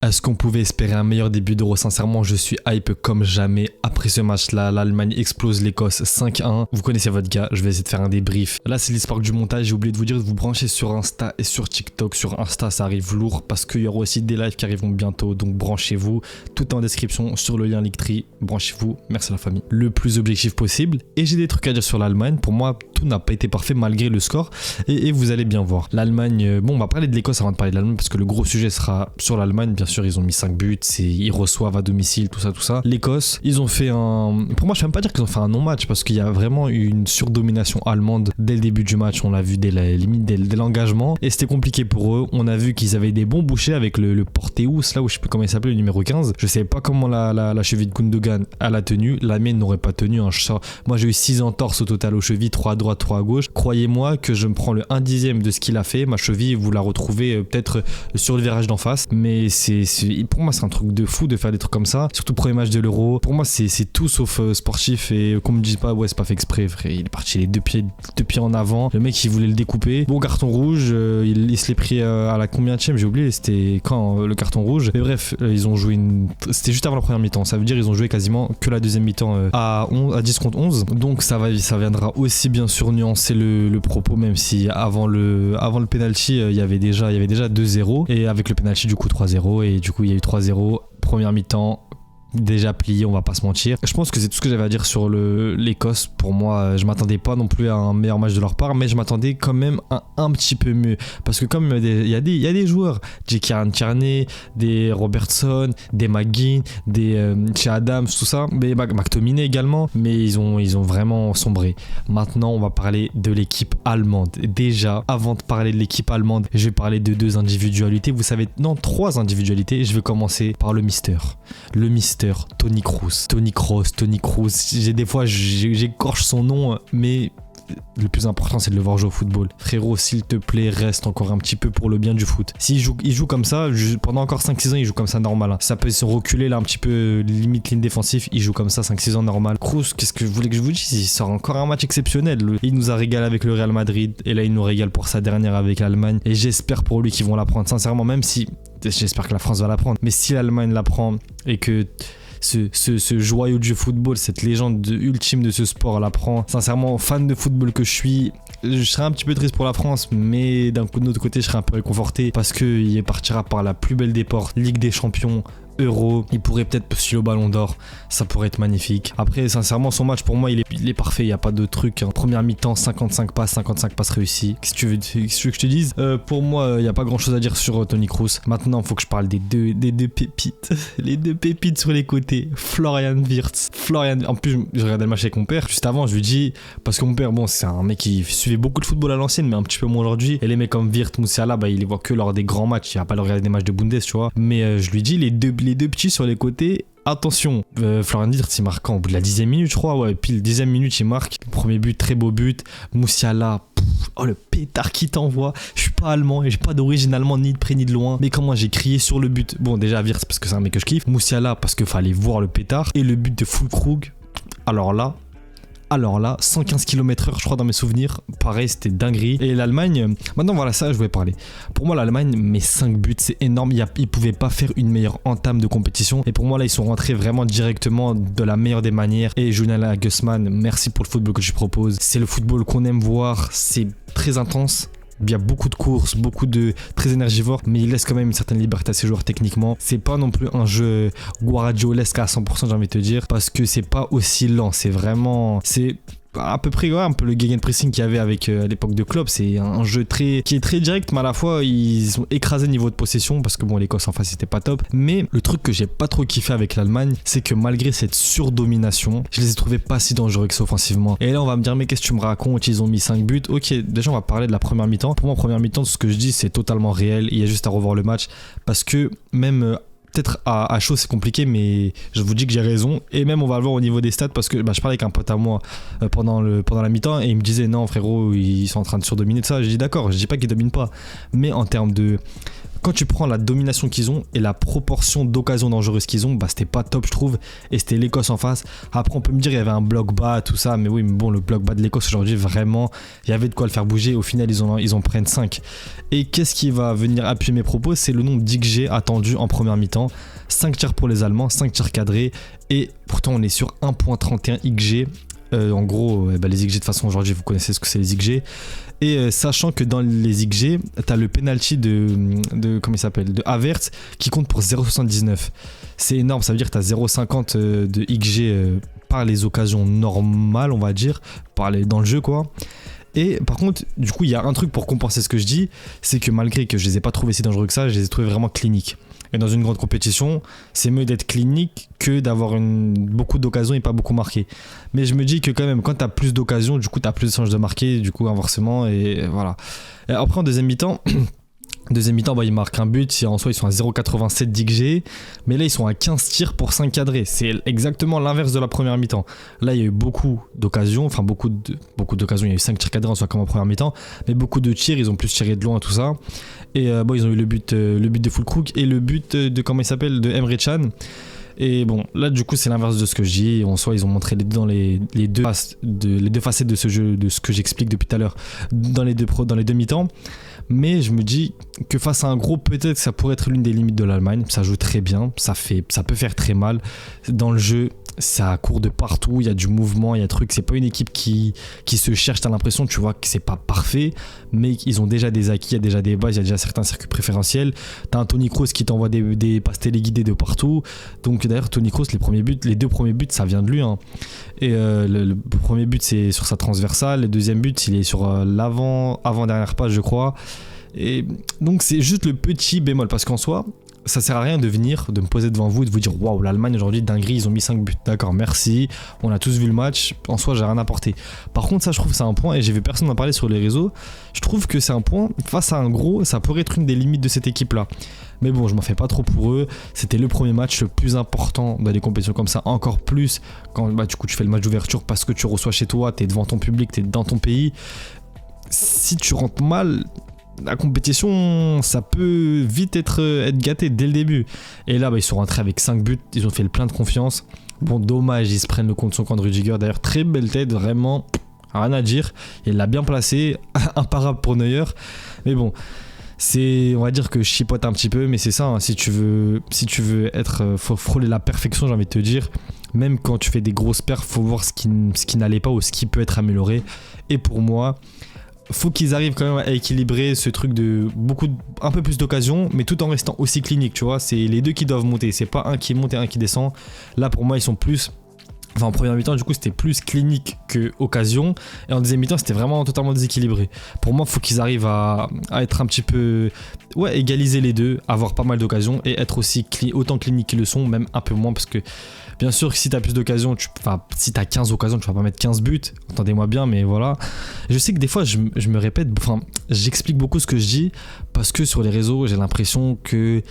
Est-ce qu'on pouvait espérer un meilleur début d'Euro? Sincèrement, je suis hype comme jamais. Après ce match-là, l'Allemagne explose l'Écosse 5-1. Vous connaissez votre gars, je vais essayer de faire un débrief. Là, c'est l'histoire du montage. J'ai oublié de vous dire de vous brancher sur Insta et sur TikTok. Sur Insta, ça arrive lourd parce qu'il y aura aussi des lives qui arriveront bientôt. Donc branchez-vous. Tout est en description sur le lien Linktree. Branchez-vous. Merci la famille. Le plus objectif possible. Et j'ai des trucs à dire sur l'Allemagne. Pour moi, tout n'a pas été parfait malgré le score. Et vous allez bien voir. L'Allemagne, bon, on va parler de l'Écosse avant de parler de l'Allemagne parce que le gros sujet sera sur l'Allemagne. Bien sûr, ils ont mis 5 buts, ils reçoivent à domicile, tout ça. L'Écosse, ils ont fait un... Pour moi, je ne vais même pas dire qu'ils ont fait un non-match parce qu'il y a vraiment eu une surdomination allemande dès le début du match. On l'a vu dès l'engagement et c'était compliqué pour eux. On a vu qu'ils avaient des bons bouchers avec le Porteus, là où je sais plus comment il s'appelait, le numéro 15. Je ne savais pas comment la cheville de Gundogan elle a tenu. La mienne n'aurait pas tenu. Moi, j'ai eu 6 entorses au total aux chevilles, 3 à droite, 3 à gauche. Croyez-moi que je me prends le 1/10 de ce qu'il a fait. Ma cheville, vous la retrouvez peut-être sur le virage d'en face. Mais pour moi, c'est un truc de fou de faire des trucs comme ça. Surtout premier match de l'Euro. Pour moi, c'est tout sauf sportif. Et qu'on me dise pas, ouais, c'est pas fait exprès, frère. Il est parti les deux pieds en avant. Le mec, il voulait le découper. Bon, carton rouge. Il se l'est pris à la combienième, j'ai oublié. C'était quand le carton rouge. Mais bref, ils ont joué C'était juste avant la première mi-temps. Ça veut dire ils ont joué quasiment que la deuxième mi-temps à 10 contre 11. Donc ça viendra aussi bien sûr nuancer le propos, même si avant le penalty, il y avait déjà 2-0. Et avec le penalty, du coup, 3-0. Et du coup, il y a eu 3-0, première mi-temps, déjà plié, on va pas se mentir. Je pense que c'est tout ce que j'avais à dire sur l'Écosse. Pour moi, je m'attendais pas non plus à un meilleur match de leur part, mais je m'attendais quand même à un petit peu mieux. Parce que comme il y a des joueurs, Kieran Tierney, des Robertson, des McGinn, des Che Adams, tout ça, mais McTominay également, mais ils ont vraiment sombré. Maintenant, on va parler de l'équipe allemande. Déjà, avant de parler de l'équipe allemande, je vais parler de 2 individualités. Vous savez, non, 3 individualités. Je vais commencer par le Mister. Toni Kroos. Des fois, j'écorche son nom, mais le plus important, c'est de le voir jouer au football. Frérot, s'il te plaît, reste encore un petit peu pour le bien du foot. S'il joue comme ça, pendant encore 5-6 ans, il joue comme ça normal. Ça peut se reculer là un petit peu, limite ligne défensive, il joue comme ça 5-6 ans normal. Kroos, qu'est-ce que je voulais que je vous dise? Il sort encore un match exceptionnel. Il nous a régalé avec le Real Madrid, et là, il nous régale pour sa dernière avec l'Allemagne. Et j'espère pour lui qu'ils vont la prendre, sincèrement, même si j'espère que la France va la prendre. Mais si l'Allemagne la prend et que ce joyau du football, cette légende ultime de ce sport la prend, sincèrement, fan de football que je serais un petit peu triste pour la France, mais d'un autre côté, je serais un peu réconforté parce qu'il partira par la plus belle des portes, Ligue des Champions, Euro, il pourrait peut-être postuler au Ballon d'Or, ça pourrait être magnifique. Après, sincèrement, son match pour moi, il est parfait, il n'y a pas de truc. Première mi-temps, 55 passes réussies. Qu'est-ce que tu veux que je te dise? Pour moi, il n'y a pas grand chose à dire sur Toni Kroos. Maintenant, il faut que je parle des deux pépites. Les 2 pépites sur les côtés. Florian Wirtz. En plus, je regardais le match avec mon père. Juste avant, je lui dis, parce que mon père, bon, c'est un mec qui suivait beaucoup de football à l'ancienne, mais un petit peu moins aujourd'hui. Et les mecs comme Wirtz, Musiala, il les voit que lors des grands matchs. Il va pas leur regarder des matchs de Bundes, tu vois. Mais je lui dis, les deux petits sur les côtés, attention. Florian Wirtz, il marque au bout de la 10e minute, je crois. Ouais, pile 10e minute, il marque. Premier but, très beau but. Musiala, oh le pétard qui t'envoie. Je suis pas allemand et j'ai pas d'origine allemande ni de près ni de loin. Mais comment j'ai crié sur le but. Bon, déjà Wirtz parce que c'est un mec que je kiffe. Musiala parce qu'il fallait voir le pétard. Et le but de Füllkrug. Alors là, 115 km/h, je crois, dans mes souvenirs. Pareil, c'était dinguerie. Et l'Allemagne, maintenant, voilà, ça, je voulais parler. Pour moi, l'Allemagne, mes 5 buts, c'est énorme. Ils pouvaient pas faire une meilleure entame de compétition. Et pour moi, là, ils sont rentrés vraiment directement de la meilleure des manières. Et Julian Nagelsmann, merci pour le football que tu proposes. C'est le football qu'on aime voir. C'est très intense. Il y a beaucoup de courses, très énergivores, mais il laisse quand même une certaine liberté à ses joueurs techniquement. C'est pas non plus un jeu guardiolesque à 100%, j'ai envie de te dire, parce que c'est pas aussi lent. C'est à peu près un peu le gegenpressing qu'il y avait avec à l'époque de Klopp. C'est un jeu qui est très direct, mais à la fois ils ont écrasé le niveau de possession parce que bon, l'Écosse en face c'était pas top. Mais le truc que j'ai pas trop kiffé avec l'Allemagne, c'est que malgré cette surdomination, je les ai trouvés pas si dangereux que ça offensivement. Et là on va me dire, mais qu'est-ce que tu me racontes, ils ont mis 5 buts. Ok, déjà on va parler de la première mi-temps. Pour moi, première mi-temps, tout ce que je dis c'est totalement réel. Il y a juste à revoir le match parce que même peut-être à chaud c'est compliqué, mais je vous dis que j'ai raison. Et même on va le voir au niveau des stats parce que je parlais avec un pote à moi pendant la mi-temps et il me disait non frérot, ils sont en train de surdominer de ça. J'ai dit d'accord, je dis pas qu'ils dominent pas, mais en termes de quand tu prends la domination qu'ils ont et la proportion d'occasions dangereuses qu'ils ont, bah c'était pas top je trouve, et c'était l'Écosse en face. Après on peut me dire il y avait un bloc bas tout ça, mais oui mais bon le bloc bas de l'Écosse aujourd'hui vraiment il y avait de quoi le faire bouger. Au final ils en prennent 5. Et qu'est-ce qui va venir appuyer mes propos, c'est le nombre d'XG attendus en première mi-temps. 5 tirs pour les Allemands, 5 tirs cadrés, et pourtant on est sur 1.31 XG. En gros, les XG de toute façon aujourd'hui vous connaissez ce que c'est les XG. Et sachant que dans les XG, t'as le penalty de comment il s'appelle, de Havertz qui compte pour 0,79. C'est énorme, ça veut dire que t'as 0,50 de XG par les occasions normales, on va dire, dans le jeu quoi. Et par contre, du coup, il y a un truc pour compenser ce que je dis, c'est que malgré que je les ai pas trouvés si dangereux que ça, je les ai trouvés vraiment cliniques. Et dans une grande compétition, c'est mieux d'être clinique que d'avoir beaucoup d'occasions et pas beaucoup marqué. Mais je me dis que quand même, quand tu as plus d'occasions, du coup, tu as plus de chances de marquer, du coup, inversement, et voilà. Et après, en deuxième mi-temps, bah, ils marquent un but, en soi ils sont à 0,87 d'XG, mais là ils sont à 15 tirs pour 5 cadrés. C'est exactement l'inverse de la première mi-temps. Là il y a eu beaucoup d'occasions, enfin beaucoup d'occasions, il y a eu 5 tirs cadrés en soi comme en première mi-temps, mais beaucoup de tirs, ils ont plus tiré de loin et tout ça. Et bon, ils ont eu le but de Füllkrug et le but de comment il s'appelle, de Emre Can. Et bon, là du coup c'est l'inverse de ce que je dis. En soi ils ont montré les deux facettes de ce jeu, de ce que j'explique depuis tout à l'heure dans les deux mi-temps. Mais je me dis que face à un gros, peut-être que ça pourrait être l'une des limites de l'Allemagne. Ça joue très bien, ça peut faire très mal. Dans le jeu, ça court de partout, il y a du mouvement, il y a trucs. C'est pas une équipe qui se cherche, t'as l'impression, tu vois, que c'est pas parfait, mais ils ont déjà des acquis, il y a déjà des bases, il y a déjà certains circuits préférentiels. T'as un Toni Kroos qui t'envoie des passes téléguidées de partout. Donc d'ailleurs, Toni Kroos, les deux premiers buts, ça vient de lui. Hein. Et le premier but, c'est sur sa transversale. Le deuxième but, il est sur l'avant-dernière passe, je crois. Et donc c'est juste le petit bémol, parce qu'en soi ça sert à rien de me poser devant vous et de vous dire waouh, l'Allemagne aujourd'hui dinguerie, ils ont mis 5 buts. D'accord, merci, on a tous vu le match, en soi j'ai rien apporté. Par contre ça je trouve que c'est un point, et j'ai vu personne en parler sur les réseaux, je trouve que c'est un point, face à un gros, ça pourrait être une des limites de cette équipe là. Mais bon, je m'en fais pas trop pour eux, c'était le premier match le plus important dans des compétitions comme ça, encore plus quand du coup tu fais le match d'ouverture parce que tu reçois chez toi, t'es devant ton public, t'es dans ton pays. Si tu rentres mal, la compétition, ça peut vite être gâté dès le début. Et là, ils sont rentrés avec 5 buts, ils ont fait le plein de confiance. Bon, dommage, ils se prennent le contre son camp de Rudiger. D'ailleurs, très belle tête, vraiment, rien à dire. Il l'a bien placé, imparable pour Neuer. Mais bon, on va dire que je chipote un petit peu, mais c'est ça, hein, si tu veux faut frôler la perfection, j'ai envie de te dire. Même quand tu fais des grosses perfs, faut voir ce qui n'allait pas ou ce qui peut être amélioré. Et pour moi, faut qu'ils arrivent quand même à équilibrer ce truc de un peu plus d'occasions, mais tout en restant aussi clinique, tu vois. C'est les deux qui doivent monter, c'est pas un qui monte et un qui descend. Là pour moi ils sont plus, enfin en première mi-temps du coup c'était plus clinique que occasion, et en deuxième mi-temps c'était vraiment totalement déséquilibré. Pour moi faut qu'ils arrivent à être un petit peu, égaliser les deux, avoir pas mal d'occasions et être aussi autant clinique qu'ils le sont, même un peu moins, parce que bien sûr que si t'as plus d'occasions, si t'as 15 occasions, tu vas pas mettre 15 buts, entendez-moi bien, mais voilà. Je sais que des fois je me répète, j'explique beaucoup ce que je dis, parce que sur les réseaux j'ai l'impression que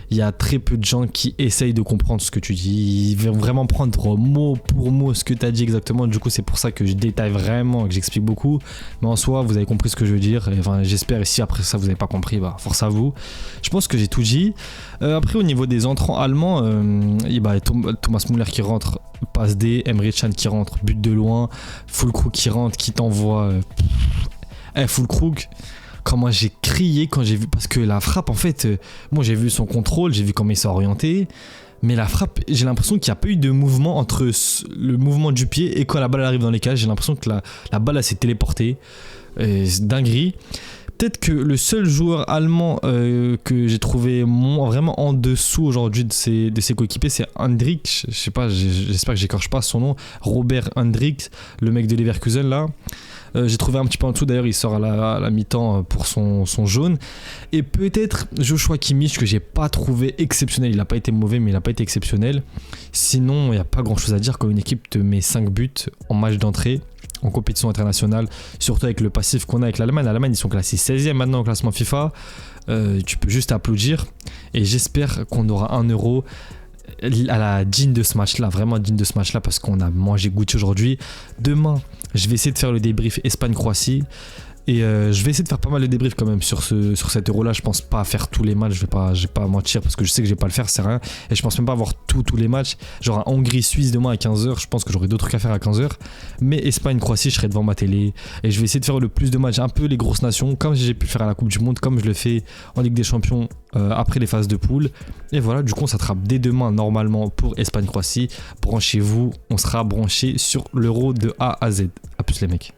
il y a très peu de gens qui essayent de comprendre ce que tu dis. Ils vont vraiment prendre mot pour mot ce que tu as dit exactement. Du coup, c'est pour ça que je détaille vraiment, que j'explique beaucoup. Mais en soi, vous avez compris ce que je veux dire. Et, j'espère. Et si après ça, vous n'avez pas compris, force à vous. Je pense que j'ai tout dit. Après, au niveau des entrants allemands, Thomas Müller qui rentre, passe D, Emre Can qui rentre, but de loin, Füllkrug qui rentre, qui t'envoie... Füllkrug... Comment j'ai crié quand j'ai vu, parce que la frappe en fait, moi j'ai vu son contrôle, j'ai vu comment il s'est orienté, mais la frappe, j'ai l'impression qu'il n'y a pas eu de mouvement entre le mouvement du pied et quand la balle arrive dans les cages. J'ai l'impression que la balle elle s'est téléportée, c'est dinguerie. Peut-être que le seul joueur allemand que j'ai trouvé vraiment en dessous aujourd'hui de ses coéquipiers, c'est Hendrich. Je sais pas, j'espère que j'écorche pas son nom. Robert Hendrich, le mec de Leverkusen là. J'ai trouvé un petit peu en dessous, d'ailleurs il sort à la mi-temps pour son jaune. Et peut-être Joshua Kimmich, que j'ai pas trouvé exceptionnel. Il a pas été mauvais, mais il a pas été exceptionnel. Sinon il n'y a pas grand chose à dire quand une équipe te met 5 buts en match d'entrée en compétition internationale, surtout avec le passif qu'on a avec l'Allemagne. L'Allemagne ils sont classés 16e maintenant au classement FIFA. Tu peux juste applaudir, et j'espère qu'on aura un euro à la digne de ce match là, vraiment digne de ce match là, parce qu'on a mangé Gucci aujourd'hui. Demain je vais essayer de faire le débrief Espagne-Croatie. Et je vais essayer de faire pas mal de débriefs quand même sur cet euro là. Je pense pas faire tous les matchs, je vais pas mentir parce que je sais que je vais pas le faire, c'est rien. Et je pense même pas avoir tous les matchs. Genre un Hongrie-Suisse demain à 15h, je pense que j'aurai d'autres trucs à faire à 15h. Mais Espagne-Croatie, je serai devant ma télé. Et je vais essayer de faire le plus de matchs, un peu les grosses nations, comme j'ai pu le faire à la Coupe du Monde, comme je le fais en Ligue des Champions après les phases de poule. Et voilà, du coup on s'attrape dès demain normalement pour Espagne-Croatie. Branchez-vous, on sera branché sur l'euro de A à Z. A plus les mecs.